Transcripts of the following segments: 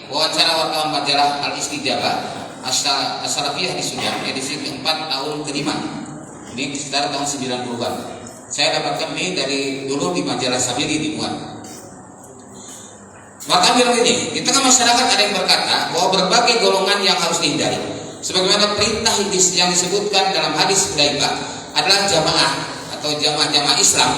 wawancara wartawan majalah Al-Istijabah As-Salafiyah di Sudan, edisi keempat tahun kelima. Ini sekitar tahun 90-an. Saya dapatkan ini dari dulu di majalah Sabili dimuat. Maka bilang ini, di tengah masyarakat ada yang berkata bahwa berbagai golongan yang harus dihindari, sebagaimana perintah yang disebutkan dalam hadis Hudzaifah adalah jamaah atau jamaah Islam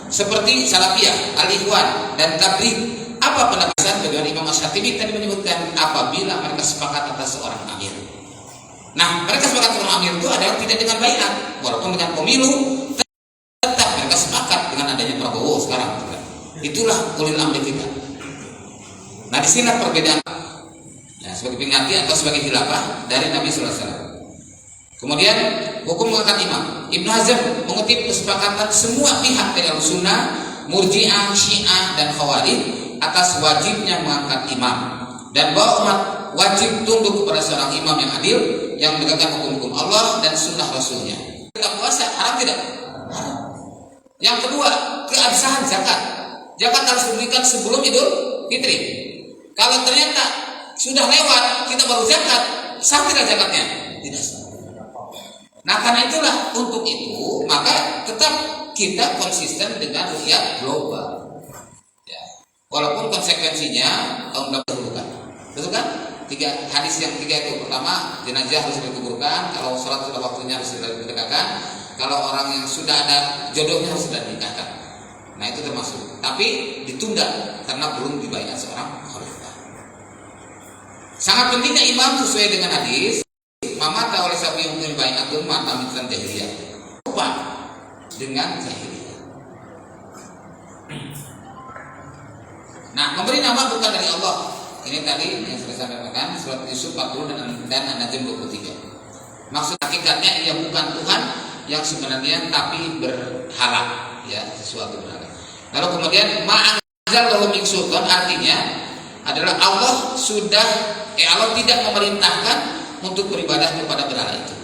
seperti Salafiyah, Al-Ikhwan dan Tabligh. Apa pendapat bagaimana Imam Asy-Syatibi tadi menyebutkan apabila mereka sepakat atas seorang amir. Nah, mereka sepakat seorang amir itu adalah tidak dengan baiat, walaupun dengan pemilu tetap mereka sepakat dengan adanya Prabowo sekarang. Itulah ulil amri kita. Nah, di sini perbedaan sebagai pengganti atau sebagai khilafah dari Nabi sallallahu alaihi wasallam. Kemudian hukum mengangkat imam. Ibnu Hazm mengutip kesepakatan semua pihak dari Al-Sunnah, Murji'ah, Syiah dan Khawarij atas wajibnya mengangkat imam, dan bahwa umat wajib tunduk kepada seorang imam yang adil yang menegakkan hukum-hukum Allah dan sunnah Rasulnya. Kita puasa haram tidak? Haram. Yang kedua, keabsahan zakat. Zakat harus diberikan sebelum Idul Fitri. Kalau ternyata sudah lewat kita baru zakat, sah tidak zakatnya? Tidak sah. Nah, karena itulah untuk itu maka tetap kita konsisten dengan ru'yah global. Ya. Walaupun konsekuensinya kaum dahulukan. Betul kan? Hadis yang tiga itu, pertama jenazah harus dikuburkan, kalau sholat sudah waktunya harus ditegakkan, kalau orang yang sudah ada jodohnya harus sudah dinikahkan. Nah, itu termasuk. Tapi ditunda karena belum dibayar seorang khalifah. Sangat pentingnya imam sesuai dengan hadis. Mamata oleh sapi yang bayatun mata mitran jahiliyah. Lupa dengan jahiliyah. Nah, memberi nama bukan dari Allah. Ini tadi yang sudah saya sampaikan, surat Yusuf 40 dan An-Najm 23. Maksud hakikatnya ia bukan Tuhan yang sebenarnya, tapi berhala, ya, sesuatu berhala. Lalu kemudian ma'anzalallahu min sultan, artinya adalah Allah tidak memerintahkan untuk beribadah kepada berhala itu.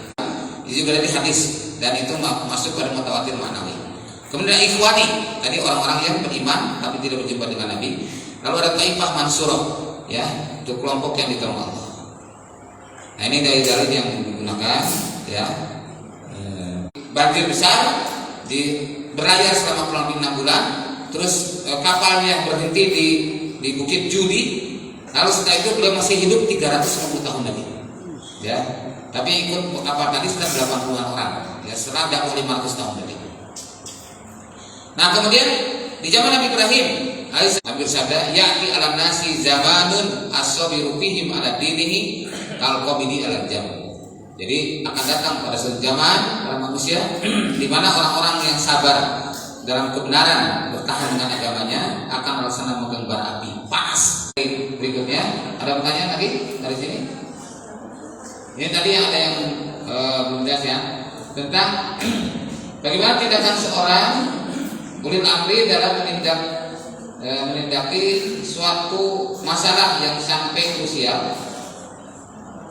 Ini juga dari hadis dan itu masuk pada mutawatir ma'nawi. Kemudian ikhwani, tadi orang-orang yang beriman tapi tidak berjumpa dengan Nabi. Lalu ada taifah mansurah, ya, itu kelompok yang ditolong Allah. Nah, ini dari dalil yang digunakan, ya. Banjir besar berlayar selama kurang lebih 6 bulan, terus kapalnya berhenti di Bukit Judi. Lalu setelah itu beliau masih hidup 350 tahun lagi. Ya, tapi ikut kapal tadi sudah 80-an orang. Ya, setelah dakwah 500 tahun tadi. Nah, kemudian di zaman Nabi Ibrahim, Nabi bersabda, "Ya'ti 'alan nasi zamanun as-sabiru fihim 'ala dinihi kal qabidi 'ala jam." Jadi akan datang pada suatu zaman pada manusia di mana orang-orang yang sabar dalam kebenaran bertahan dengan agamanya akan melaksanakan memegang bara api panas. Berikutnya ada pertanyaan lagi dari sini. Ini tadi yang ada yang belum jelas, ya, tentang bagaimana tindakan seorang ulil amri dalam menindaki suatu masalah yang sampai krusial.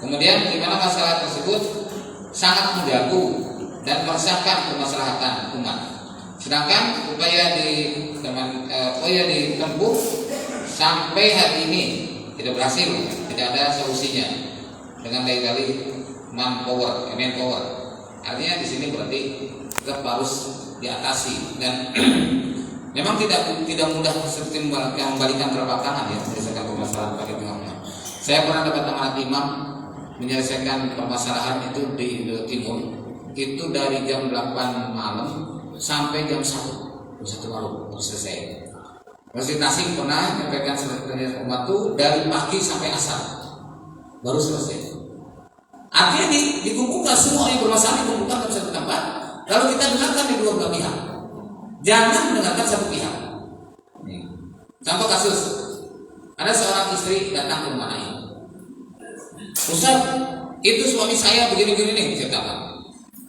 Kemudian di mana masalah tersebut sangat mengganggu dan meresahkan kemaslahatan umat. Sedangkan upaya ditempuh sampai hari ini tidak berhasil, tidak ada solusinya dengan dalil manpower. Artinya di sini berarti tetap harus diatasi dan memang tidak mudah seperti membalikan telapak tangan, ya, menyelesaikan permasalahan bagi tengah-tengah. Saya pernah dapat amanat imam menyelesaikan permasalahan itu di Timur itu dari jam 8 malam sampai jam 1 malam selesai. Masjid Tasik pernah menyampaikan sekretariat umat itu dari pagi sampai asar baru selesai. Artinya dikumpulkan semua yang bermasalah, dikumpulkan dalam satu tempat, lalu kita dengarkan di dua belah pihak. Jangan mendengarkan satu pihak. Contoh kasus, ada seorang istri datang ke rumah Naim. Ustaz, itu suami saya begini-begini nih, ceritakan.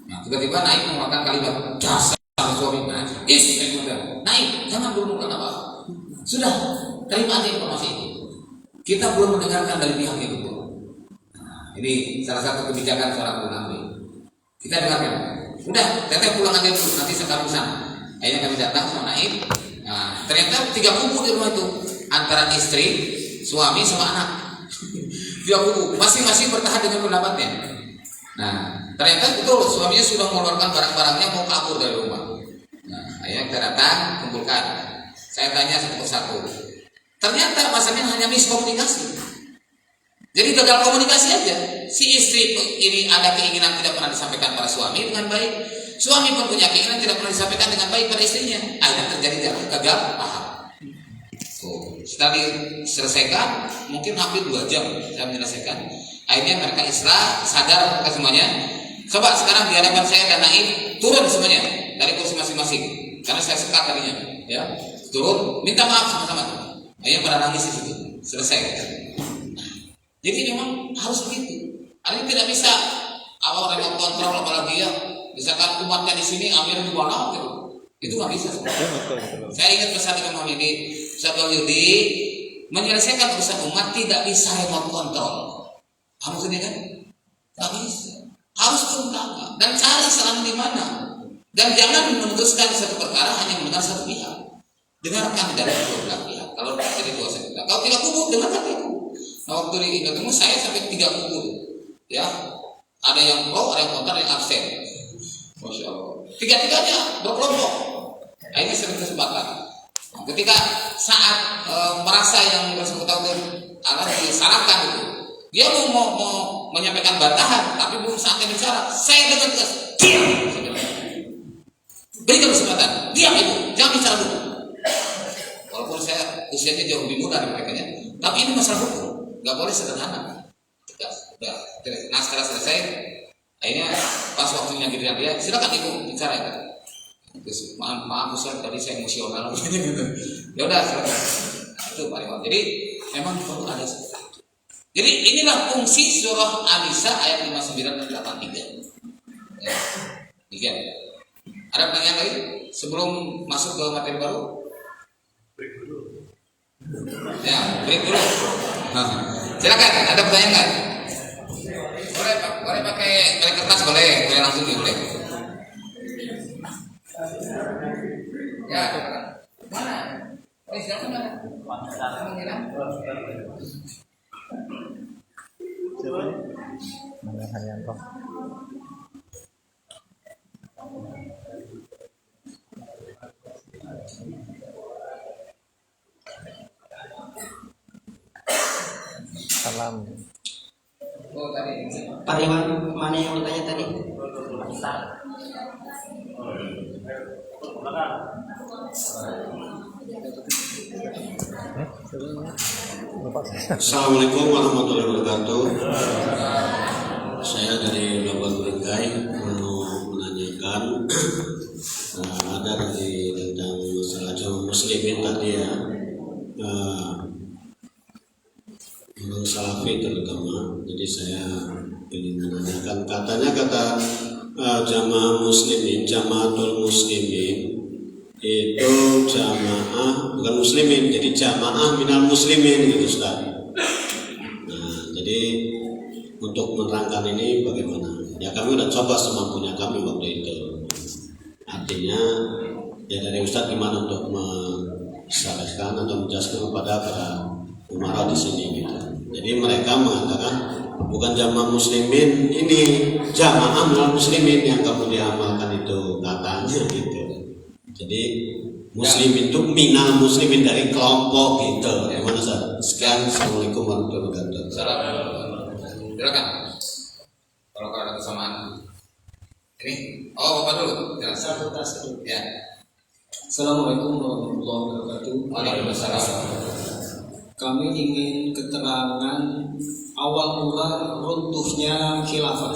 Nah, tiba-tiba Naim mengeluarkan kalimat, dasar suami Naim, jangan dulu mengatakan apa. Sudah, terima aja informasi itu. Kita belum mendengarkan dari pihak itu. Nah, ini salah satu kebijakan seorang ulama. Kita dengarkan. Udah, teteh pulang aja dulu, nanti sekarang sana. Akhirnya kami datang sama Naim. Nah, ternyata 3 kubu di rumah itu, antara istri, suami, sama anak. Dua kubu masing-masing bertahan dengan pendapatnya. Nah, ternyata betul suaminya sudah mengeluarkan barang-barangnya mau kabur dari rumah. Nah, akhirnya kita datang, kumpulkan. Saya tanya satu persatu. Ternyata masalahnya hanya miskomunikasi. Jadi gagal komunikasi aja. Si istri ini ada keinginan tidak pernah disampaikan pada suami dengan baik. Suami pun punya keinginan tidak pernah disampaikan dengan baik pada istrinya. Akhirnya terjadi gagal paham. Setelah diselesaikan, mungkin hampir 2 jam saya menyelesaikan. Akhirnya mereka Islam sadar mereka semuanya. Coba sekarang di hadapan saya dan Naif turun semuanya dari kursi masing-masing. Karena saya sekat tadinya, ya turun, minta maaf sama-sama. Akhirnya pada nangis di situ. Selesai. Jadi memang harus begitu. Artinya tidak bisa awal remote kontrol apalagi ya. Misalkan umatnya di sini, Amir di mana gitu. Itu nggak bisa. Saya ingat pesan Imam Hamidi, Ustaz Wahyudi menyelesaikan urusan umat tidak bisa remote control. Maksudnya kan? Nggak bisa. Harus turun tangan dan cari salah di mana. Dan jangan memutuskan satu perkara hanya mendengar satu pihak. Dengarkan dari dua belah pihak. Kalau dari dua satu pihak, kalau tidak kubu, dengarkan itu. Nah, waktu di Indonesia saya sampai 3 kubu, ya. Ada yang pro, ada yang kontra, ada yang absen. Masya Allah. Tiga-tiganya berkelompok. Nah, ini sering kesempatan. Nah, ketika saat merasa yang bersangkutan akan disalahkan itu, dia mau menyampaikan bantahan, tapi belum saatnya bicara. Saya dengan tegas, diam. Berikan kesempatan, diam itu, jangan bicara dulu. Walaupun saya usianya jauh lebih muda dari mereka, tapi ini masalah hukum. Gak boleh sederhana. Udah. Nah setelah selesai, akhirnya pas waktunya giliran dia, silakan ibu bicara ya. Terus, maaf Ustaz, tadi saya emosional. Ya udah silakan. Itu Pak Imam. Jadi memang perlu ada seperti itu. Jadi inilah fungsi surah An-Nisa ayat 59 dan 83. Ya, demikian. Ada pertanyaan lagi sebelum masuk ke materi baru? Ya, break dulu. Silakan, ada pertanyaan nggak? Boleh Pak, boleh pakai kertas, boleh langsung boleh. Ya, mana? Silakan mana? Mana Haryanto? Salam. Pak Iwan, mana yang ditanya tadi? Assalamualaikum warahmatullahi wabarakatuh. Saya dari Labuan Bengkai mau menanyakan ada dari tentang masalah jamaah muslimin tadi ya, orang salafi terutama. Jadi saya ingin menanyakan, katanya kata jamaah muslimin, jamaatul muslimin itu jamaah bukan muslimin, jadi jamaah minal muslimin gitu Ustaz. Nah, jadi untuk menerangkan ini bagaimana? Ya kami udah coba semampunya kami waktu itu. Artinya ya dari Ustaz gimana untuk menjelaskan atau menjelaskan kepada para umara di sini gitu. Jadi mereka mengatakan bukan jamaah muslimin, ini jamaah minal muslimin yang kamu diamalkan itu katanya gitu. Jadi muslim itu minal muslimin dari kelompok gitu. Gimana Ustaz? Sekian, assalamualaikum warahmatullahi wabarakatuh. Silakan. Kalau ada kesamaan. Ini, Bapak dulu. Satu tas dulu. Ya. Assalamualaikum warahmatullahi wabarakatuh. Waalaikumsalam. Kami ingin keterangan awal mula runtuhnya khilafah.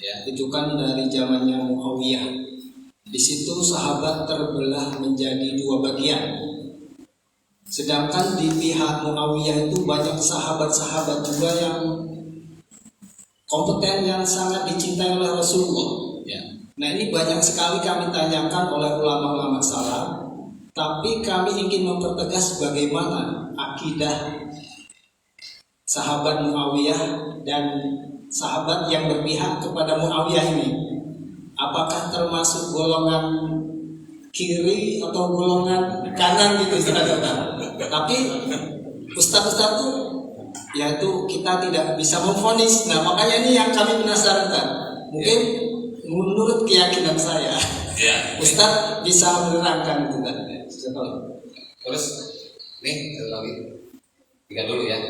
Ya. Rujukan dari zamannya Muawiyah. Di situ sahabat terbelah menjadi 2 bagian. Sedangkan di pihak Muawiyah itu banyak sahabat-sahabat juga yang kompeten, yang sangat dicintai oleh Rasulullah. Ya. Nah, ini banyak sekali kami tanyakan oleh ulama-ulama salaf, tapi kami ingin mempertegas bagaimana akidah sahabat Muawiyah dan sahabat yang berpihak kepada Muawiyah ini. Apakah termasuk golongan kiri atau golongan kanan gitu Ustaz? Tapi Ustaz itu yaitu kita tidak bisa memvonis. Nah, makanya ini yang kami penasaran. Mungkin menurut keyakinan saya, Ya. Ustadz bisa menerangkan itu kan. Terus nih satu lagi. Tiga dulu ya.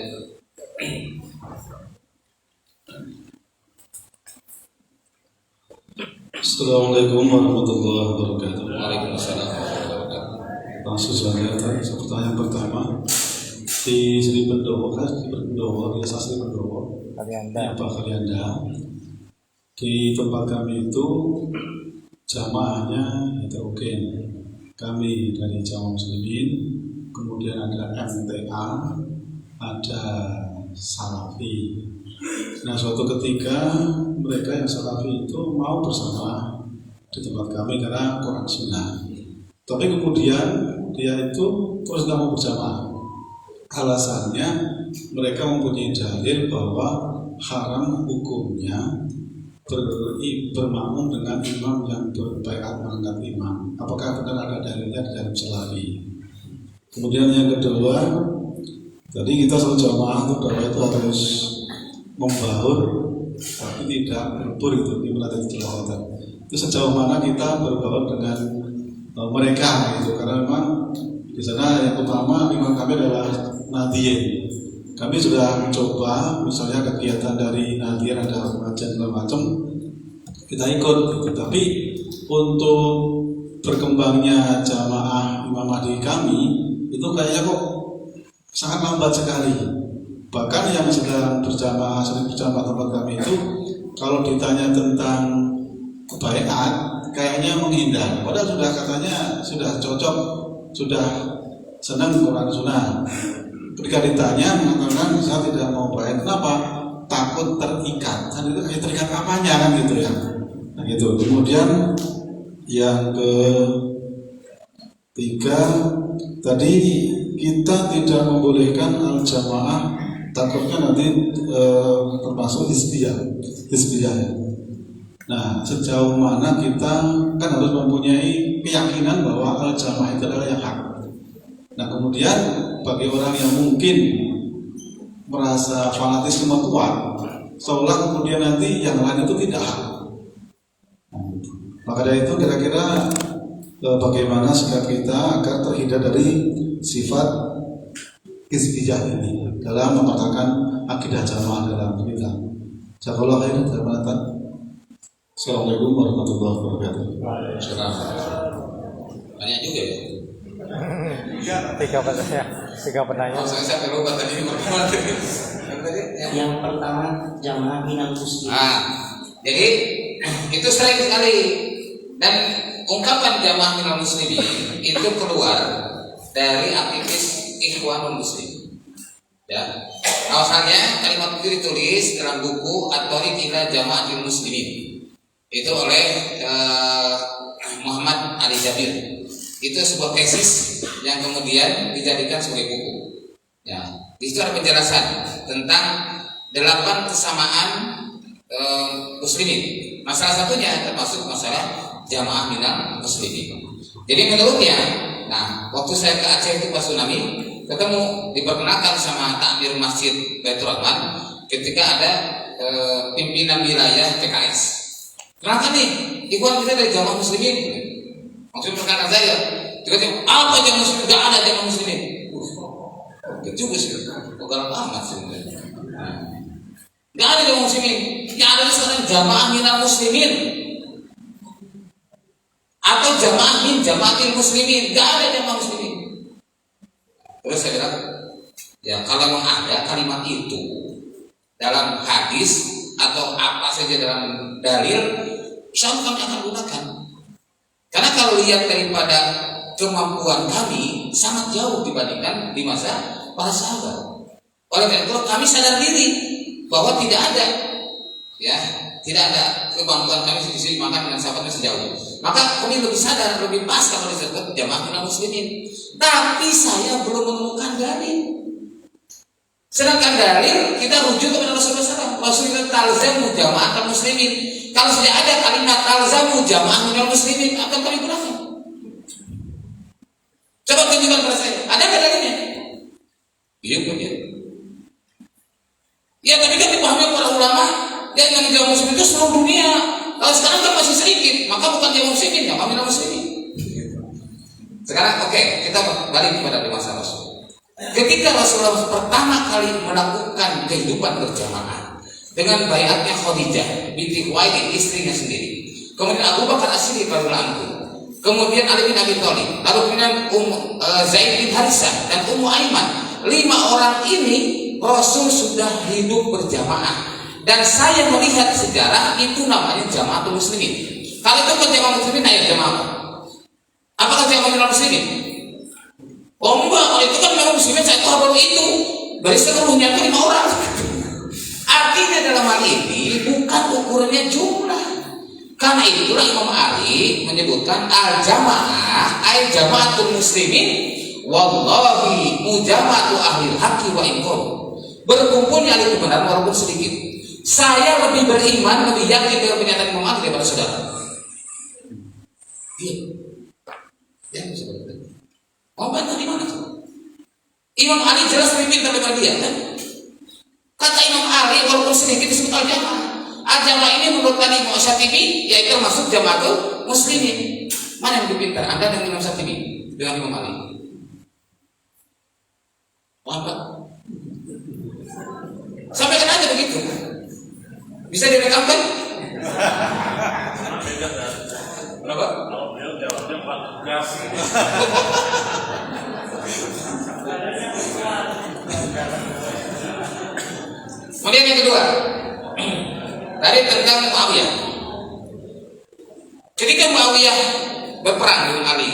Assalamualaikum warahmatullahi wabarakatuh. Waalaikumsalam warahmatullahi wabarakatuh. Langsung saja, pertanyaan pertama di Sri Pendowo, desa Sri Pendowo, Pak Kalianda. Di tempat kami itu jamaahnya heterogen. Kami dari jamaah muslimin, kemudian ada MTA, ada Salafi. Nah, suatu ketika mereka yang Salafi itu mau bersama di tempat kami karena kurang sunnah. Tapi kemudian dia itu terus nggak mau berjamaah. Alasannya mereka mempunyai dalil bahwa haram hukumnya bermakmum dengan imam yang berbaiat mengangkat imam. Apakah benar ada dalilnya di dalam Salafi? Kemudian yang kedua, tadi kita soal jamaah itu bahwa itu harus membaur tapi tidak berbur itu di melatih kelihatan. Itu sejauh mana kita berbaur dengan mereka gitu, karena memang di sana yang utama imam kami adalah Nadiyin. Kami sudah mencoba misalnya kegiatan dari Nadiyin ada pengajian segala macam kita ikut gitu. Tapi untuk berkembangnya jamaah imamah di kami itu kayaknya kok sangat lambat sekali. Bahkan yang sedang berjamaah sering berjamaah tempat kami itu kalau ditanya tentang kebaikan kayaknya menghindar. Padahal sudah katanya sudah cocok, sudah senang Quran Sunnah. Ketika ditanya mengatakan saya tidak mau baik. Kenapa? Takut terikat. Kan itu kayak terikat apanya kan gitu ya. Nah gitu. Kemudian yang ketiga tadi kita tidak membolehkan al-jamaah, takutnya nanti termasuk hizbiyah. Nah, sejauh mana kita kan harus mempunyai keyakinan bahwa al-jamaah itu adalah yang hak. Nah, kemudian bagi orang yang mungkin merasa fanatisme kuat, seolah kemudian nanti yang lain itu tidak hak. Maka dari itu kira-kira bagaimana sikap kita agar terhindar dari sifat hizbiyah ini dalam memaksakan akidah jamaah dalam kita. Jazakallahu khairan. Assalamualaikum warahmatullahi wabarakatuh. Banyak juga ya. Tiga penanya. Saya lupa tadi Yang pertama jamaah minal muslim. Jadi itu sering sekali dan ungkapan jamaah minal muslimin itu keluar dari aktivis Ikhwanul Muslim. Ya, asalnya kalimat itu ditulis dalam buku At-Thariq ila Jamaatil Muslimin. Itu oleh Muhammad Ali Jabir. Itu sebuah tesis yang kemudian dijadikan sebagai buku. Ya, di situ ada penjelasan tentang 8 kesamaan muslimin. Masalah satunya termasuk masalah jamaah minal muslimin. Jadi menurutnya, nah waktu saya ke Aceh itu pas tsunami, ketemu diperkenalkan sama takmir Masjid Baitur Rahman ketika ada pimpinan wilayah PKS. Kenapa nih? Ikhwan kita dari jamaah muslimin. Maksudnya perkataan saya, tiba-tiba apa jamaah muslimin? Gak ada jamaah muslimin. Juga sih, galak amat sebenarnya. Gak ada jamaah muslimin. Yang ada sekarang jamaah minal muslimin atau jamaah min jamaatil muslimin. Gak ada jamaah muslimin. Terus saya bilang, ya kalau memang ada kalimat itu dalam hadis atau apa saja dalam dalil, insya Allah kami akan gunakan. Karena kalau lihat daripada kemampuan kami sangat jauh dibandingkan di masa para sahabat. Oleh karena itu kami sadar diri bahwa tidak ada, ya, tidak ada kemampuan kami diseimbangkan dengan sahabatnya sejauh. Maka kami lebih sadar, lebih pas kalau disebut jamaah minal muslimin. Tapi saya belum menemukan dalil. Sedangkan dalil kita rujuk kepada Rasulullah SAW. Rasulullah talzamu jama'atul muslimin. Kalau sudah ada kalimat talzamu jama'ah minal muslimin, akan kami gunakan. Coba tunjukkan kepada saya. Ada nggak dalilnya? Iya punya. Ya tapi kan dipahami para ulama yang jamaah muslimin itu seluruh dunia. Kalau sekarang kan masih sedikit, maka bukan jamaah muslimin, jamaah minal muslimin. Sekarang oke, kita balik kepada masa Rasul. Ketika Rasulullah pertama kali melakukan kehidupan berjamaah dengan bayatnya Khadijah binti Khuwailid, istrinya sendiri, kemudian Abu Bakar As-Siddiq radhiyallahu anhu, kemudian Ali bin Abi Thalib, lalu kemudian Zaid bin Harisah dan Ummu Aiman. 5 orang ini Rasul sudah hidup berjamaah. Dan saya melihat sejarah itu namanya Jamaatul Muslimin. Kalau itu kan jamaah muslimin, ayo jamaah apa? Apakah jamaah minal muslimin? Oh enggak, kalau itu kan memang muslimin, saya tahu baru itu. Dari seluruhnya itu 5 orang. Artinya dalam hal ini bukan ukurannya jumlah. Karena itulah Imam Ali menyebutkan al-jamaah ay jamaatul muslimin wallahi mujamatu ahlil haqqi wa inqam. Berkumpulnya ahli kebenaran walaupun sedikit. Saya lebih beriman, lebih yakin dengan pernyataan Imam Ali daripada saudara. Iya. Ya, seperti itu. Mau bantah di mana tuh? Imam Ali jelas lebih pintar daripada dia, kan? Kata Imam Ali walaupun sedikit disebut al-jamaah. Al-jamaah ini menurut tadi Imam Syatibi yaitu masuk jamaatul muslimin. Mana yang lebih pintar? Anda dengan Imam Syatibi dengan Imam Ali? Apa? Sampaikan aja begitu. Bisa direkamkan? Kenapa? Kemudian yang kedua, tadi tentang Muawiyah. Ketika Muawiyah berperang dengan Ali,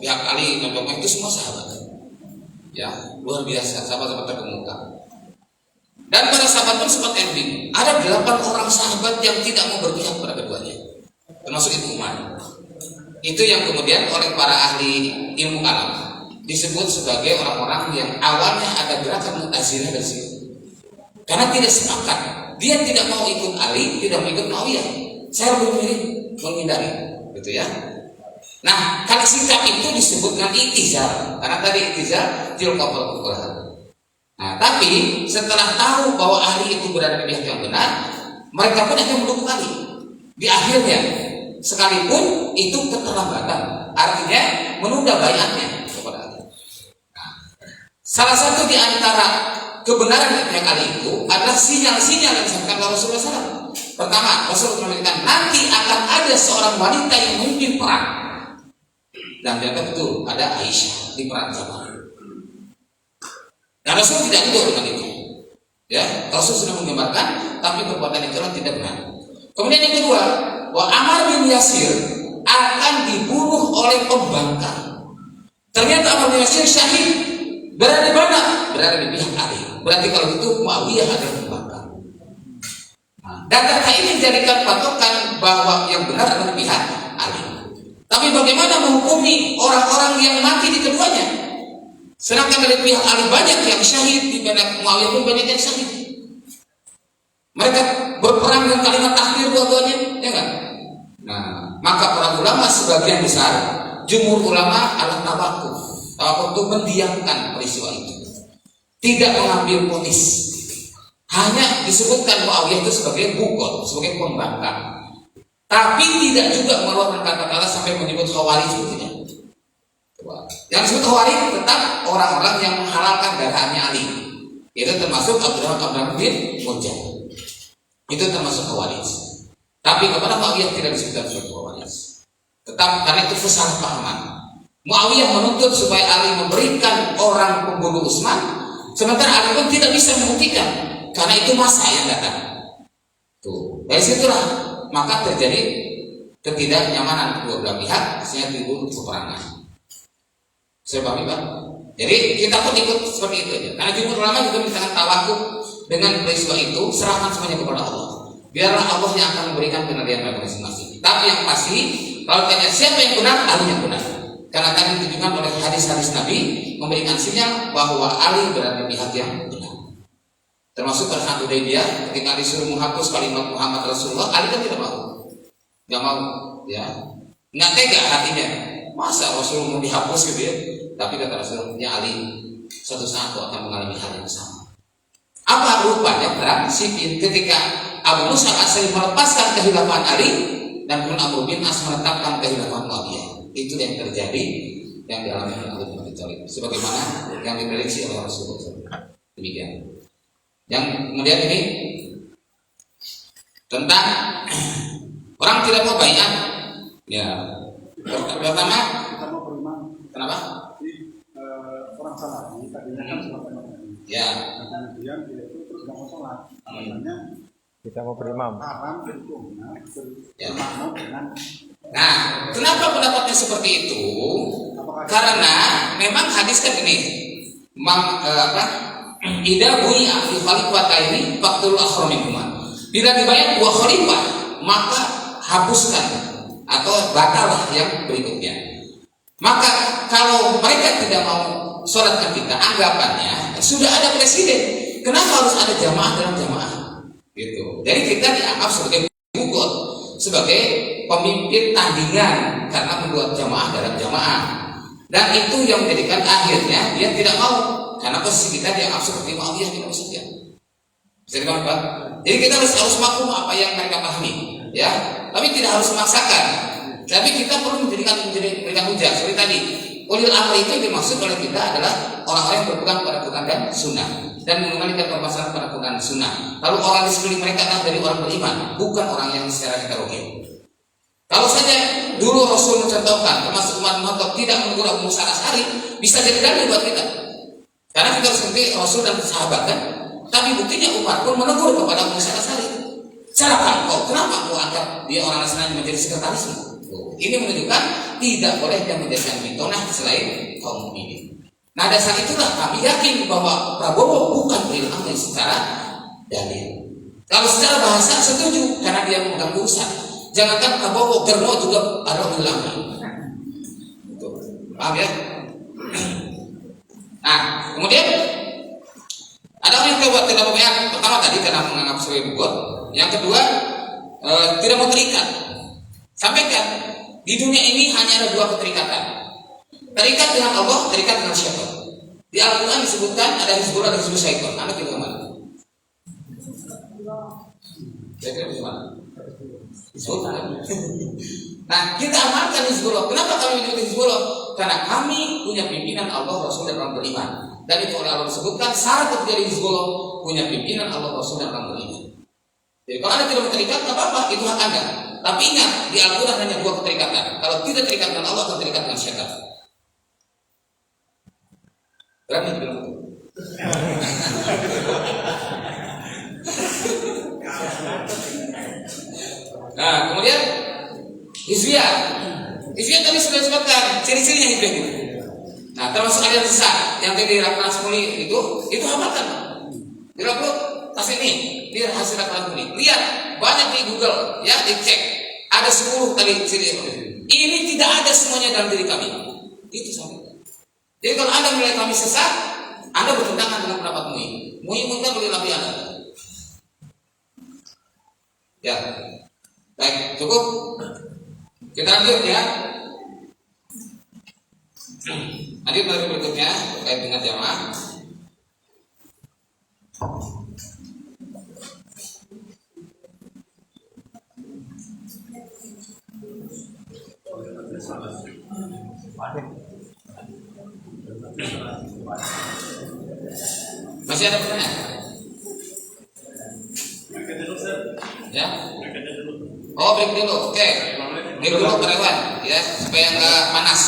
pihak Ali dan Muawiyah itu semua sahabat. Ya, luar biasa, sahabat-sahabat terkemuka. Dan para sahabat pun sempat bingung. Ada 8 orang sahabat yang tidak mau berpihak pada keduanya, termasuk itu Umar. Itu yang kemudian oleh para ahli ilmu kalam disebut sebagai orang-orang yang awalnya ada gerakan Mu'tazilah dari situ. Karena tidak sepakat, dia tidak mau ikut Ali, tidak mau ikut Muawiyah. Saya lebih memilih menghindari, gitu ya. Nah, kalau sikap itu disebut dengan i'tizal, karena tadi i'tizal tilqafal kufran. Nah, tapi setelah tahu bahwa Ali itu berada di pihak yang benar, mereka pun akan mendukung Ali. Di akhirnya, sekalipun itu keterlambatan, artinya menunda bayatnya kepada Ali. Nah, salah satu di antara kebenaran dari pihak Ali itu adalah sinyal-sinyal yang disampaikan oleh Rasulullah SAW. Pertama, Rasulullah mengatakan nanti akan ada seorang wanita yang memimpin perang. Dan ternyata betul ada Aisyah di perang Jamal. Dan Rasul tidak tahu dengan itu. Ya, Rasul sudah menggambarkan, tapi perbuatan itu tidak benar. Kemudian yang kedua, bahwa Ammar bin Yasir akan dibunuh oleh pembangkang. Ternyata Ammar bin Yasir syahid. Berada di mana? Berada di pihak Ali. Berarti kalau itu Muawiyah adalah pembangkang. Dan data ini dijadikan patokan bahwa yang benar adalah pihak Ali. Tapi bagaimana menghukumi orang-orang yang mati di keduanya? Sedangkan dari pihak Ali banyak yang syahid, di pihak Muawiyah pun banyak yang syahid. Mereka berperang dengan kalimat takhir dua-duanya, ya kan? Nah, maka para ulama sebagian besar, jumhur ulama adalah tawakuf. Tawakuf itu mendiamkan peristiwa itu, tidak mengambil vonis. Hanya disebutkan Muawiyah itu sebagai bukot, sebagai pembangkang. Tapi tidak juga mengeluarkan kata-kata sampai menyebut khawarij itu tidak. Yang disebut khawarij tetap orang-orang yang menghalalkan darahnya Ali. Itu termasuk Abdurrahman bin Muljam. Itu termasuk khawarij. Tapi kepada Muawiyah tidak disebutkan sebagai khawarij. Tetap karena itu kesalahpahaman. Muawiyah menuntut supaya Ali memberikan orang pembunuh Utsman, sementara Ali pun tidak bisa membuktikan karena itu masa yang datang. Tuh, dari situlah maka terjadi ketidaknyamanan kedua belah pihak sehingga timbul peperangan. Saya pahami Pak. Jadi kita pun ikut seperti itu aja. Karena jumhur ulama juga menyatakan tawakuf dengan peristiwa itu, serahkan semuanya kepada Allah. Biarlah Allah yang akan memberikan penilaian pada masing-masing. Tapi yang pasti, kalau tanya siapa yang benar, Ali yang benar. Karena tadi ditunjukkan oleh hadis-hadis Nabi memberikan sinyal bahwa Ali berada di pihak yang benar. Termasuk pada saat Hudaybiyah, ketika disuruh menghapus kalimat Muhammad Rasulullah, Ali kan tidak mau, nggak mau, ya, nggak tega hatinya. Masa Rasul mau dihapus gitu ya? Tapi kata Rasulullah, ya Ali, suatu saat kau akan mengalami hal yang sama. Apa rupanya perang Siffin ketika Abu Musa al-Asy'ari melepaskan kehilafan Ali dan kemudian Amr bin As menetapkan kehilafan Muawiyah. Itu yang terjadi yang dialami oleh Ali bin Abi Thalib sebagaimana yang diprediksi oleh Rasulullah SAW. Demikian. Yang kemudian ini tentang orang tidak mau baiat. Ya. Pertama, kenapa? Orang salah, tadinya kan sholat Ya. kemudian dia itu terus nggak mau sholat, makanya kita mau berimam. haram hukumnya Ya. bermakna dengan Nah, kenapa pendapatnya seperti itu? Karena memang hadis kan ini, Ida bui'a fi khalifataini faqtul akhra minhuma. Bila dibayar dua khalifah, maka hapuskan atau batallah yang berikutnya. Maka kalau mereka tidak mau sholatkan kita, anggapannya sudah ada presiden. Kenapa harus ada jamaah dalam jamaah? Gitu. Jadi kita dianggap sebagai bugot, sebagai pemimpin tandingan karena membuat jamaah dalam jamaah. Dan itu yang menjadikan akhirnya dia tidak mau karena posisi kita dianggap seperti Muawiyah bin Abi Sufyan. Bisa dipahami Pak? Jadi kita harus maklum apa yang mereka pahami, ya. Tapi tidak harus memaksakan. Tapi kita perlu memberikan hujah. Seperti tadi, ulil amri itu dimaksud oleh kita adalah orang-orang yang berpegang pada Quran dan Sunnah dan mengenalikan permasalahan pada Quran dan Sunnah. Lalu orang di sekeliling mereka adalah dari orang beriman, bukan orang yang secara heterogen. Kalau saja dulu Rasul mencontohkan, termasuk Umar bin Khattab tidak menegur Abu Musa al-Asy'ari, bisa jadi dalil buat kita. Karena kita harus ngerti Rasul dan sahabat kan. Tapi buktinya Umar pun menegur kepada Abu Musa al-Asy'ari. Cara kau kenapa kau angkat dia orang Nasrani menjadi sekretarismu? Ini menunjukkan tidak boleh dia menjadikan bitonah selain kaum mukminin. Nah dasar itulah kami yakin bahwa Prabowo bukan ulil amri secara dalil. Kalau secara bahasa setuju karena dia memegang urusan. Jangankan Prabowo, Germo juga ada ulil amri. Paham ya? Nah kemudian ada orang yang tidak mau bayar. Pertama tadi karena menganggap sebagai bugot. Yang kedua tidak mau terikat. Sampaikan di dunia ini hanya ada dua keterikatan. Terikat dengan Allah, terikat dengan syaitan. Di Al-Quran disebutkan ada Hizbullah dan Hizbul Syaitan. Anda pilih yang mana? Saya kira pilih mana? Hizbullah. Nah, kita amalkan Hizbullah. Kenapa kami menyebut Hizbullah? Karena kami punya pimpinan Allah, Rasul dan orang beriman. Dan itu oleh Allah disebutkan syarat untuk jadi Hizbullah punya pimpinan Allah, Rasul dan orang beriman. Jadi kalau Anda tidak terikat, tidak apa-apa, itu hak Anda. Tapi ingat, di Al-Quran hanya dua keterikatan. Kalau tidak terikat dengan Allah, atau terikat dengan syaitan. Berani bilang itu. Nah, kemudian Hizbiyah. Hizbiyah tadi sudah disebutkan ciri-cirinya Hizbiyah itu. Nah, termasuk aliran sesat yang tadi Rakyat Muli itu hafalkan. Di tas ini, di hasil Rakyat Muli. Lihat, banyak di Google, ya, dicek. Ada 10 tadi ciri. Ini tidak ada semuanya dalam diri kami. Itu sama. Jadi kalau Anda menilai kami sesat, Anda bertentangan dengan pendapat MUI. MUI mungkin boleh lebih Anda. Ya, baik, cukup. Kita lanjut ya. Lanjut dari berikutnya terkait dengan jamaah. Masih ada pertanyaan? Ya? Oh, break dulu. Oke. Break dulu karyawan ya, supaya nggak panas.